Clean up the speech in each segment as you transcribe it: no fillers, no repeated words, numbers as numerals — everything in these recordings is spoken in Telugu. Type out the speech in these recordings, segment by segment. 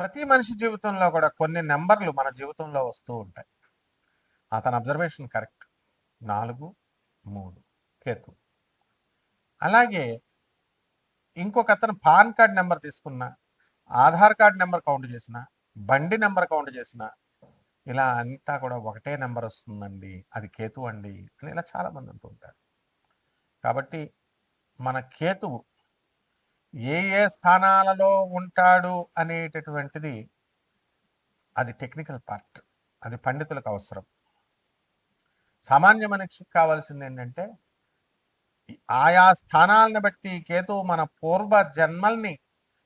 ప్రతి మనిషి జీవితంలో కూడా కొన్ని నెంబర్లు మన జీవితంలో వస్తూ ఉంటాయి. అతని అబ్జర్వేషన్ కరెక్ట్. 4, 3 కేతు. అలాగే ఇంకొక అతను పాన్ కార్డ్ నెంబర్ తీసుకున్నా, ఆధార్ కార్డ్ నెంబర్ కౌంట్ చేసిన, బండి నెంబర్ కౌంట్ చేసిన, ఇలా అంతా కూడా ఒకటే నెంబర్ వస్తుందండి, అది కేతు అండి అని ఇలా చాలామంది అంటూ ఉంటారు. కాబట్టి మన కేతువు ఏ ఏ స్థానాలలో ఉంటాడు అనేటటువంటిది అది టెక్నికల్ పార్ట్, అది పండితులకు అవసరం. సామాన్య మనిషికి కావాల్సింది ఏంటంటే ఆయా స్థానాలను బట్టి కేతువు మన పూర్వ జన్మల్ని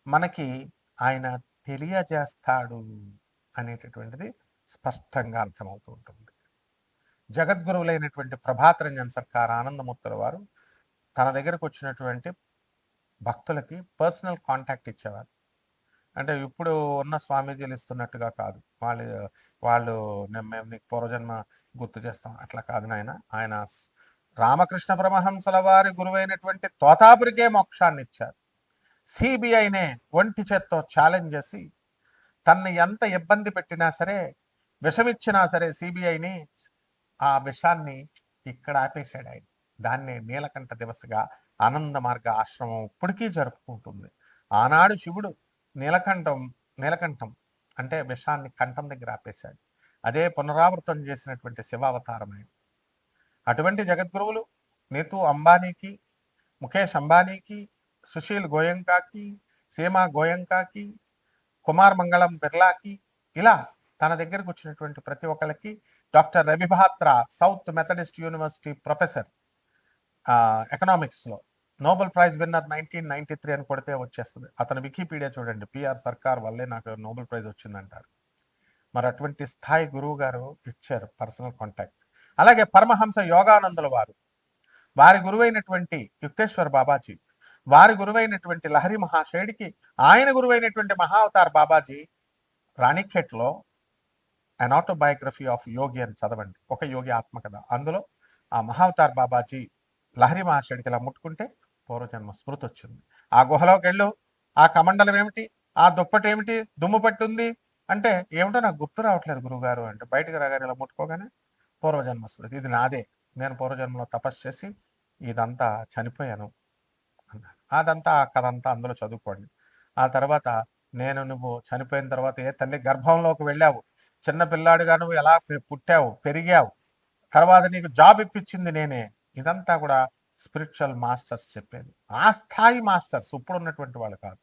మనకి ఆయన తెలియజేస్తాడు అనేటటువంటిది స్పష్టంగా అర్థమవుతూ ఉంటుంది. జగద్గురువులైనటువంటి ప్రభాత్ రంజన్ సర్కార్ ఆనందమూర్తుల వారు తన దగ్గరకు వచ్చినటువంటి భక్తులకి పర్సనల్ కాంటాక్ట్ ఇచ్చేవారు. అంటే ఇప్పుడు ఉన్న స్వామీజీలు ఇస్తున్నట్టుగా కాదు. వాళ్ళు మేము నీకు పూర్వజన్మ గుర్తు చేస్తాం అట్లా కాదు నాయన. ఆయన రామకృష్ణ పరమహంసల వారి గురువైనటువంటి తోతాపురికే మోక్షాన్ని ఇచ్చారు. సిబిఐనే ఒంటి చేత్తో ఛాలెంజ్ చేసి తన్ని ఎంత ఇబ్బంది పెట్టినా సరే, విషమిచ్చినా సరే సిబిఐని ఆ విషాన్ని ఇక్కడ ఆపేశాడు ఆయన. దాన్నే నీలకంఠ దివసగా ఆనంద మార్గ ఆశ్రమం ఇప్పటికీ జరుపుకుంటుంది. ఆనాడు శివుడు నీలకంఠం అంటే విషాన్ని కంఠం దగ్గర ఆపేశాడు. అదే పునరావృతం చేసినటువంటి శివావతారమైన అటువంటి జగద్గురువులు నీతూ అంబానీకి, ముఖేష్ అంబానీకి, సుశీల్ గోయంకాకి, సీమా గోయంకాకి, కుమార్ మంగళం బిర్లాకి, ఇలా తన దగ్గరకు వచ్చినటువంటి ప్రతి ఒక్కళ్ళకి doctor Ravi Batra South Methodist University professor ఎకనామిక్స్లో నోబెల్ ప్రైజ్ విన్నర్ 1993 అని కొడితే వచ్చేస్తుంది. అతను వికీపీడియా చూడండి, పిఆర్ సర్కార్ వల్లే నాకు నోబెల్ ప్రైజ్ వచ్చిందంటారు. మరి అటువంటి స్థాయి గురువు గారు ఇచ్చారు పర్సనల్ కాంటాక్ట్. అలాగే పరమహంస యోగానందుల వారి గురువైనటువంటి యుక్తేశ్వర్ బాబాజీ, వారి గురువైనటువంటి లహరి మహాశయుడికి ఆయన గురువైనటువంటి మహావతార్ బాబాజీ రాణిఖేట్లో అన్ ఆటోబయోగ్రఫీ ఆఫ్ యోగి అని చదవండి, ఒక యోగి ఆత్మకథ. అందులో ఆ మహావతార్ బాబాజీ లహరి మహాశయుడికి ఇలా ముట్టుకుంటే పూర్వజన్మ స్మృతి వచ్చింది. ఆ గుహలోకి వెళ్ళు, ఆ కమండలం ఏమిటి, ఆ దుప్పటి ఏమిటి, దుమ్ము పట్టుంది అంటే ఏమిటో నాకు గుర్తు రావట్లేదు గురువుగారు అంటే, బయటకు రాగానే ఇలా ముట్టుకోగానే పూర్వజన్మ స్మృతి, ఇది నాదే, నేను పూర్వజన్మలో తపస్సు చేసి ఇదంతా చనిపోయాను అన్నారు. అదంతా ఆ కథంతా అందులో చదువుకోండి. ఆ తర్వాత నువ్వు చనిపోయిన తర్వాత ఏ తల్లి గర్భంలోకి వెళ్ళావు, చిన్న పిల్లాడుగా నువ్వు ఎలా పుట్టావు, పెరిగావు, తర్వాత నీకు జాబ్ ఇప్పించింది నేనే, ఇదంతా కూడా స్పిరిచువల్ మాస్టర్స్ చెప్పేది. ఆ స్థాయి మాస్టర్స్ ఇప్పుడు ఉన్నటువంటి వాళ్ళు కాదు.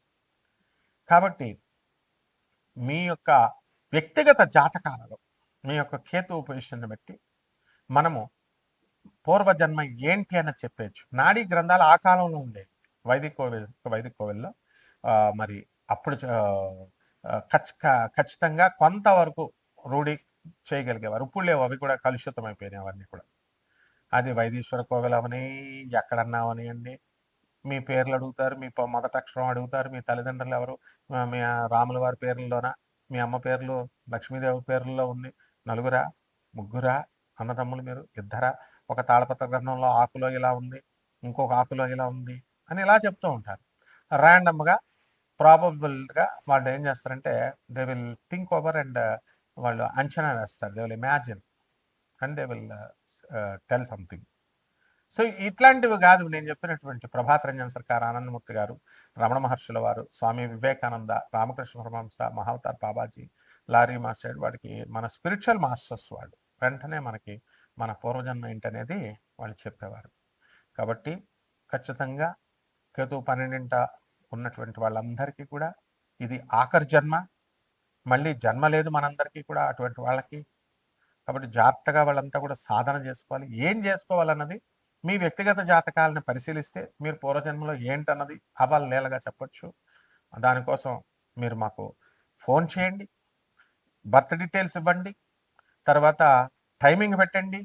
కాబట్టి మీ యొక్క వ్యక్తిగత జాతకాలలో మీ యొక్క కేతువు పొజిషన్ని బట్టి మనము పూర్వజన్మ ఏంటి అని చెప్పేయచ్చు. నాడీ గ్రంథాలు ఆ కాలంలో ఉండేవి వైదిక కోవిల్లో. మరి అప్పుడు ఖచ్చితంగా కొంతవరకు రూఢి చేయగలిగేవారు. ఇప్పుడు లేవు, అవి కూడా కలుషితం అయిపోయినాయి అవన్నీ కూడా. అది వైదీశ్వర కోవిల్ అవని, ఎక్కడన్నా అవనియండి, మీ పేర్లు అడుగుతారు, మీ మొదటి అక్షరం అడుగుతారు, మీ తల్లిదండ్రులు ఎవరు, మీ రాముల వారి పేర్లలోన, మీ అమ్మ పేర్లు లక్ష్మీదేవి పేర్లలో ఉంది, నలుగురా ముగ్గురా అన్నదమ్ములు మీరు, ఇద్దరా, ఒక తాళపత్ర గ్రంథంలో ఆకులో ఇలా ఉంది, ఇంకొక ఆకులో ఇలా ఉంది అని ఇలా చెప్తూ ఉంటారు. ర్యాండమ్గా ప్రాబబుల్గా వాళ్ళు ఏం చేస్తారంటే they will think over and వాళ్ళు అంచనా వేస్తారు, they will imagine and they will tell something. So ఇట్లాంటివి కాదు నేను చెప్పినటువంటి ప్రభాత్ రంజన్ సర్కార్ ఆనందమూర్తి గారు, రమణ మహర్షుల వారు, స్వామి వివేకానంద, రామకృష్ణ పరమహంస, మహావతార్ బాబాజీ, లారీ మాస్టర్, వాడికి మన స్పిరిచువల్ మాస్టర్స్ వాళ్ళు వెంటనే మనకి మన పూర్వజన్మ ఏంటనేది వాళ్ళు చెప్పేవారు. కాబట్టి ఖచ్చితంగా కేతువు 12 ఉన్నటువంటి వాళ్ళందరికీ కూడా ఇది ఆఖరి జన్మ, మళ్ళీ జన్మ లేదు మనందరికీ కూడా అటువంటి వాళ్ళకి. కాబట్టి జాగ్రత్తగా వాళ్ళంతా కూడా సాధన చేసుకోవాలి. ఏం చేసుకోవాలన్నది మీ వ్యక్తిగత జాతకాలను పరిశీలిస్తే మీరు పూర్వజన్మలో ఏంటన్నది అవలీలగా చెప్పచ్చు. దానికోసం మీరు మాకు ఫోన్ చేయండి, బర్త్ డీటెయిల్స్ ఇవ్వండి, తర్వాత టైమింగ్ పెట్టండి.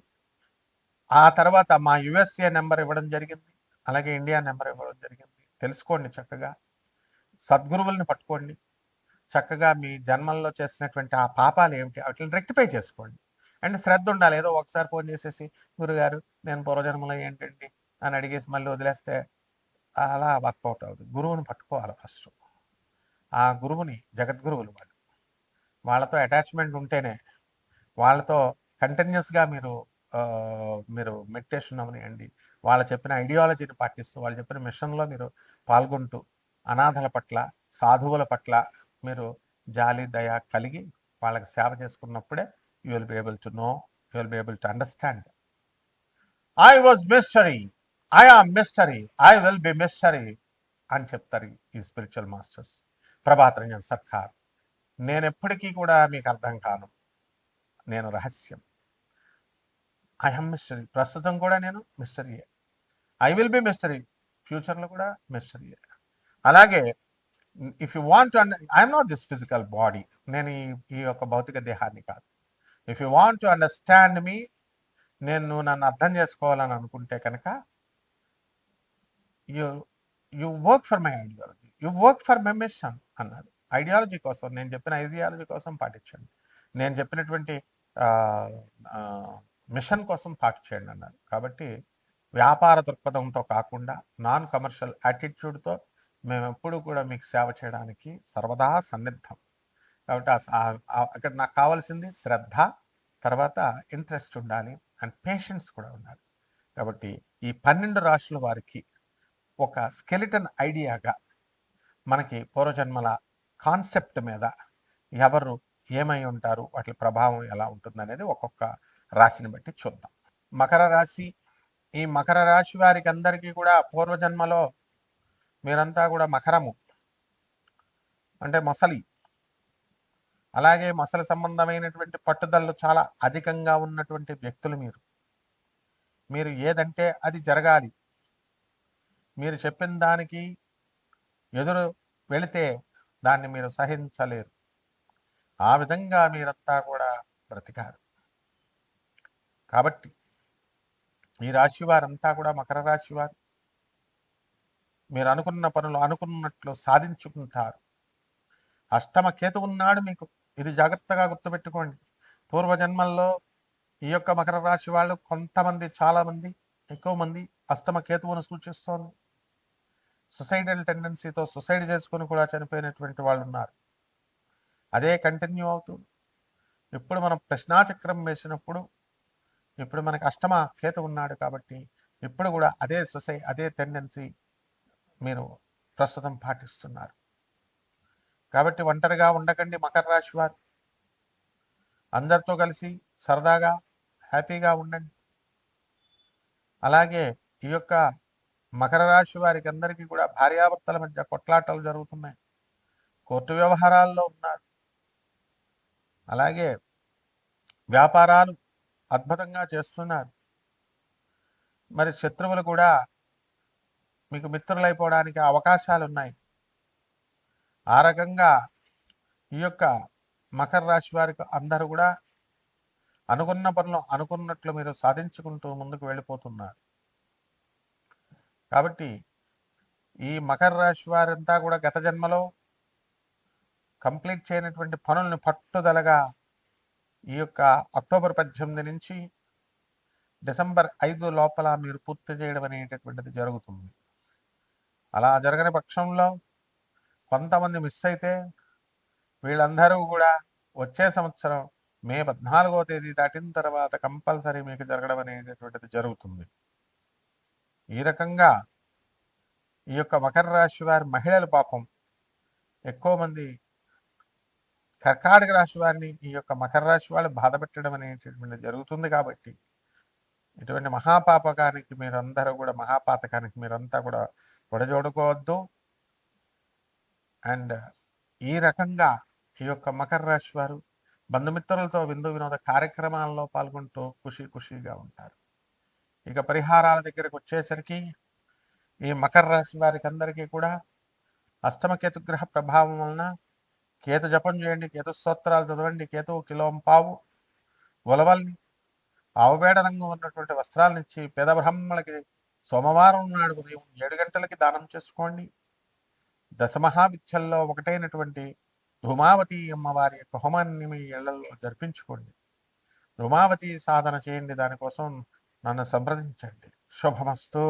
ఆ తర్వాత మా యుఎస్ఏ నెంబర్ ఇవ్వడం జరిగింది, అలాగే ఇండియా నెంబర్ ఇవ్వడం జరిగింది. తెలుసుకోండి చక్కగా, సద్గురువుల్ని పట్టుకోండి, చక్కగా మీ జన్మల్లో చేసినటువంటి ఆ పాపాలు ఏమిటి వాటిని రెక్టిఫై చేసుకోండి. అండ్ శ్రద్ధ ఉండాలి. ఏదో ఒకసారి ఫోన్ చేసేసి గురుగారు నేను పూర్వజన్మలో ఏంటండి అని అడిగేసి మళ్ళీ వదిలేస్తే అలా వర్కౌట్ అవుతుంది. గురువుని పట్టుకోవాలి ఫస్ట్. ఆ గురువుని జగద్గురువులు వాళ్ళు వాళ్ళతో అటాచ్మెంట్ ఉంటేనే, వాళ్ళతో కంటిన్యూస్గా మీరు మెడిటేషన్ అవనియండి, వాళ్ళు చెప్పిన ఐడియాలజీని పాటిస్తూ, వాళ్ళు చెప్పిన మిషన్లో మీరు పాల్గొంటూ, అనాథల పట్ల, సాధువుల పట్ల మీరు జాలి దయ కలిగి వాళ్ళకి సేవ చేసుకున్నప్పుడే you will be able to know, you will be able to understand. I was mystery, I am mystery, I will be mystery అని చెప్తారు ఈ స్పిరిచువల్ మాస్టర్స్. ప్రభాత్ రంజన్ సర్కార్, నేను ఎప్పటికీ కూడా మీకు అర్థం కాను, నేను రహస్యం. ఐ ఆమ్ మిస్టరీ, ప్రస్తుతం కూడా నేను మిస్టరీయే. ఐ విల్ బి మిస్టరీ, ఫ్యూచర్లో కూడా మిస్టరీయే. అలాగే if you want to I'm not this physical body, నేను ఈ యొక్క భౌతిక దేహాన్ని కాదు. If you want to understand me, నువ్వు నన్ను అర్థం చేసుకోవాలని అనుకుంటే కనుక you work for my ideology, you work for my mission అన్నాడు. ఐడియాలజీ కోసం, నేను చెప్పిన ఐడియాలజీ కోసం పాటించండి, నేను చెప్పినటువంటి మిషన్ కోసం పాటించండి అన్నాడు. కాబట్టి వ్యాపార దృక్పథంతో కాకుండా నాన్ కమర్షియల్ యాటిట్యూడ్తో మేము ఎప్పుడు కూడా మీకు సేవ చేయడానికి సర్వదా సన్నిద్ధం. కాబట్టి అక్కడ నాకు కావాల్సింది శ్రద్ధ, తర్వాత ఇంట్రెస్ట్ ఉండాలి, అండ్ పేషెన్స్ కూడా ఉండాలి. కాబట్టి ఈ 12 రాశుల వారికి ఒక స్కెలిటన్ ఐడియాగా మనకి పూర్వజన్మల కాన్సెప్ట్ మీద ఎవరు ఏమై ఉంటారు, వాటి ప్రభావం ఎలా ఉంటుందనేది ఒక్కొక్క రాశిని బట్టి చూద్దాం. మకర రాశి, ఈ మకర రాశి వారికి అందరికీ కూడా పూర్వజన్మలో మీరంతా కూడా మకరము అంటే మొసలి, అలాగే మొసలి సంబంధమైనటువంటి పట్టుదలలు చాలా అధికంగా ఉన్నటువంటి వ్యక్తులు. మీరు ఏదంటే అది జరగాలి, మీరు చెప్పిన దానికి ఎదురు వెళితే దాన్ని మీరు సహించలేరు, ఆ విధంగా మీరంతా కూడా బ్రతికారు. కాబట్టి ఈ రాశి వారంతా కూడా మకర రాశి వారు మీరు అనుకున్న పనులు అనుకున్నట్లు సాధించుకుంటారు. అష్టమ కేతు ఉన్నాడు మీకు, ఇది జాగ్రత్తగా గుర్తుపెట్టుకోండి. పూర్వజన్మల్లో ఈ యొక్క మకర రాశి వాళ్ళు కొంతమంది, చాలామంది, ఎక్కువ మంది అష్టమ కేతువును సూచిస్తోంది. సుసైడల్ టెండెన్సీతో సుసైడ్ చేసుకుని కూడా చనిపోయినటువంటి వాళ్ళు ఉన్నారు. అదే కంటిన్యూ అవుతుంది. ఇప్పుడు మనం ప్రశ్నాచక్రం వేసినప్పుడు ఇప్పుడు మనకి అష్టమ కేతు ఉన్నాడు కాబట్టి ఇప్పుడు కూడా అదే టెండెన్సీ మీరు ప్రస్తుతం పాటిస్తున్నారు. కాబట్టి ఒంటరిగా ఉండకండి మకర రాశి వారు, అందరితో కలిసి సరదాగా హ్యాపీగా ఉండండి. అలాగే ఈ యొక్క మకర రాశి వారికి అందరికీ కూడా భార్యాభర్తల మధ్య కొట్లాటలు జరుగుతున్నాయి, కోర్టు వ్యవహారాల్లో ఉన్నారు. అలాగే వ్యాపారాలు అద్భుతంగా చేస్తున్నారు. మరి శత్రువులు కూడా మీకు మిత్రులైపోవడానికి అవకాశాలు ఉన్నాయి. ఆ రకంగా ఈ యొక్క మకర రాశి వారికి అందరూ కూడా అనుకున్న పనులు అనుకున్నట్లు మీరు సాధించుకుంటూ ముందుకు వెళ్ళిపోతున్నారు. కాబట్టి ఈ మకర రాశి వారంతా కూడా గత జన్మలో కంప్లీట్ చేయనటువంటి పనులను పట్టుదలగా ఈ యొక్క అక్టోబర్ 18 నుంచి డిసెంబర్ 5 లోపల మీరు పూర్తి చేయడం అనేటటువంటిది జరుగుతుంది. అలా జరగని పక్షంలో కొంతమంది మిస్ అయితే వీళ్ళందరూ కూడా వచ్చే సంవత్సరం మే 14వ తేదీ దాటిన తర్వాత కంపల్సరీ మీకు జరగడం అనేటటువంటిది జరుగుతుంది. ఈ రకంగా ఈ యొక్క మకర రాశి వారి మహిళలు పాపం ఎక్కువ మంది కర్కాటక రాశి వారిని ఈ యొక్క మకర రాశి వాళ్ళు బాధ పెట్టడం అనేటటువంటిది జరుగుతుంది. కాబట్టి ఇటువంటి మహాపాపకానికి మీరందరూ కూడా, మహాపాతకానికి మీరంతా కూడా పొడజోడుకోవద్దు. అండ్ ఈ రకంగా ఈ యొక్క మకర రాశి వారు బంధుమిత్రులతో విందు వినోద కార్యక్రమాల్లో పాల్గొంటూ ఖుషీగా ఉంటారు. ఇక పరిహారాల దగ్గరకు వచ్చేసరికి ఈ మకర రాశి వారికి అందరికీ కూడా అష్టమ కేతుగ్రహ ప్రభావం వలన కేతు జపం చేయండి, కేతు స్తోత్రాలు చదవండి, కేతువు కిలోంపావు ఉలవల్ని ఆవుబేడ రంగు ఉన్నటువంటి వస్త్రాలనిచ్చి పేద బ్రాహ్మణులకి సోమవారం నాడు ఉదయం 7 గంటలకి దానం చేసుకోండి. దశమహావిద్యల్లో ఒకటైనటువంటి ధూమావతి అమ్మవారి యొక్క హోమాన్ని మీ ఇళ్లలో జరిపించుకోండి. ధూమావతి సాధన చేయండి, దానికోసం నన్ను సంప్రదించండి. శుభమస్తు.